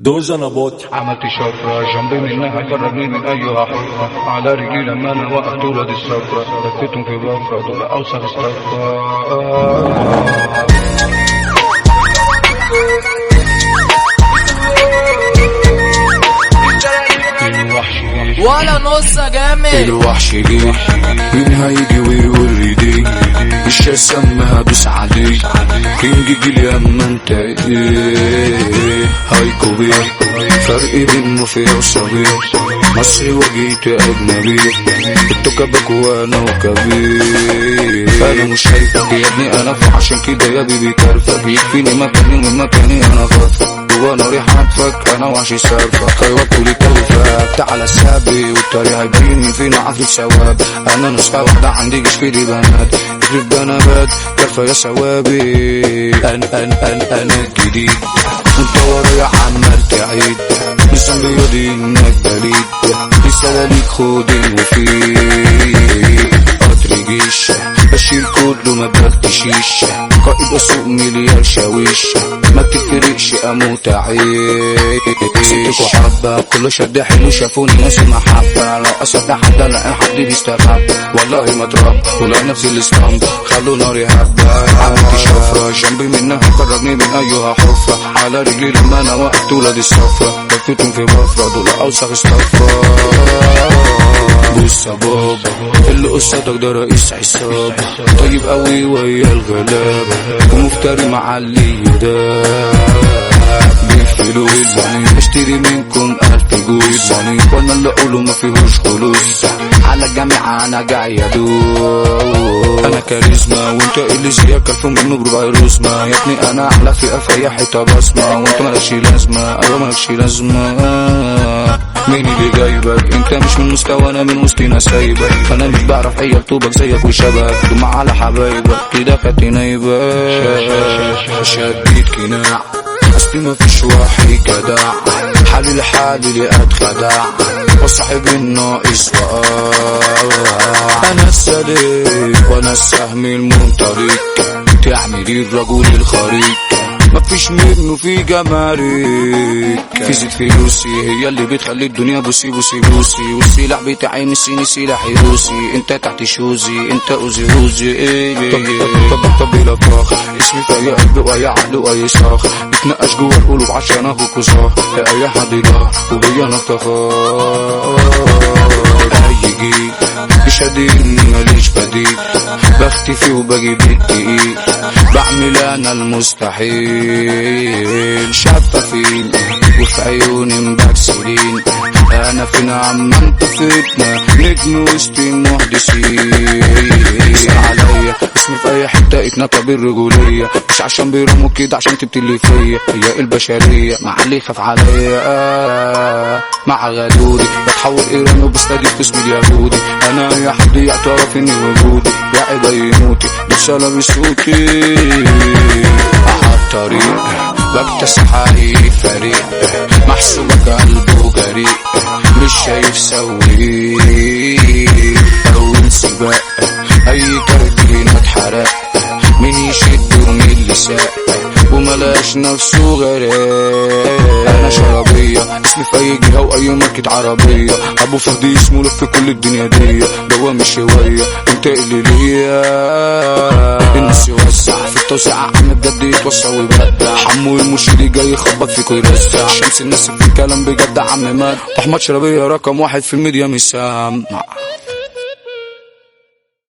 دوزة نباطي عملت شفرة جنبي منها خرجني من أيها حفرة على رجلي لما أنا وقفت ولاد السفرة لفيتهم في بفرة دول أوسخ استفرة ولا نص جامد. الوحش جه مين هيجي ويوريدي مش هسمها بس عليك كينج جيلي اما انت ايه هايكو بيه فرق بين مافيا وصبي مصري وجيت اجنبي انتو كبك وانا وكبير انا مش شايفك يا ابني انا فوق عشان كده يا بيبي كارفك يكفيني مكاني ومن مكاني انا فاتفك وانا ريح عطفك انا وحشي سالفك ايوه كلي كوفك تعالى سابي والطريق هيبين مين فينا عفريت ثواب انا نسخة واحدة عندي جيش في دي بنات يخرف بنبات كرفة يا ثوابي انا الجديد وانت ورايا عمال تعيد مش ذنبي ياضي انك بليد لسه ليك خودين وفيك قطر جيش بشيل كله ما بغتشيش قائد اسوق مليار شاويش ما تفرقش اموت عيش سبتكوا حبة كله شد حلو شافوني ناس المحبة لو قصد حد الاقي حد بيستخبى والله ما اتربى ولا نفسي الاسطمبة خلوا ناري هبة عملت شفرة جنبي منها خرجني من ايها حفرة على رجلي لما انا وقفت ولاد السفرة لفيتهم في بفرة دول اوسخ استفرة بص يا بابا اللي قصتك ده رئيس عصابة طيب قوي ويا الغلابة ومفتري مع اللي ده بالفلوس اشتري منكم 1000 جوز وانا اللي اقوله ما فيهوش خلوص على الجامعة انا جاي ادوس انا كاريزما وانت اللي زيك الف منه بفيروس ما يا ابني انا احلى في اي حتة بصمة وانت مالكش لازمة ايوه مالكش لازمة مين اللي جايبك انت مش من مستوى انا من وسطنا سايبك انا مش بعرف اي طوبك زيك وشبك دمع على حبايبك كده خدت نايبك شديد كناع اصلي مفيش واحد جدع حالي لحالي اللي اتخدع وصاحب الناقص انا السليك وانا السهم المنطلق تعملي الرجل الخريق مفيش منه في جمارك فيزة فلوسي هي اللي بتخلي الدنيا بوسي بوسي بوسي والسلاح بتاعي نسيني سلاحي روسي انت تحت شوزي انت اوزي روزي ايه طب بلا فخر اسمي في اي قلب واي عقل واي شاخ بتنقش جوا القلوب عشان اخوك وصاح لاي حد لا وبيا انا افتخار اي جيل بشديد ماليش بديل بختفي وبجيب التقيل بعمل انا المستحيل شفافين وفي عيوني مبكسلين انا فينا عم انتو فتنا نجم وسط المحدثين عليا اسمي في اي حته اتنطب الرجوليه مش عشان بيرموا كده عشان تبتلي فيا هي البشريه مع اللي يخاف عليا مع غدودي بتحول ايران وبستضيف اسمي اليهودي انا اي حد يعترف اني وجودي واعد يموتي رساله بصوتي عالطريق بكتسح اي فريق محسوبك قلبه جريء مش شايف سويه اول سباق اي كارتين اتحرق مين يشد ومين اللي ساق وملاش نفسه غريب انا شرابية اسمي في اي جهة واي ماركة عربية ابو فهدي اسمه لف كل الدنيا دي دوام شوية انت اللي ليا الناس يوسع في التوسعة عم بجد يتوسع ويبدع حمو المرشدي جاي يخبط فيك ويرزع شمس الناس في الكلام بجد عم مات احمد شرابية رقم 1 في الميديا مش سامع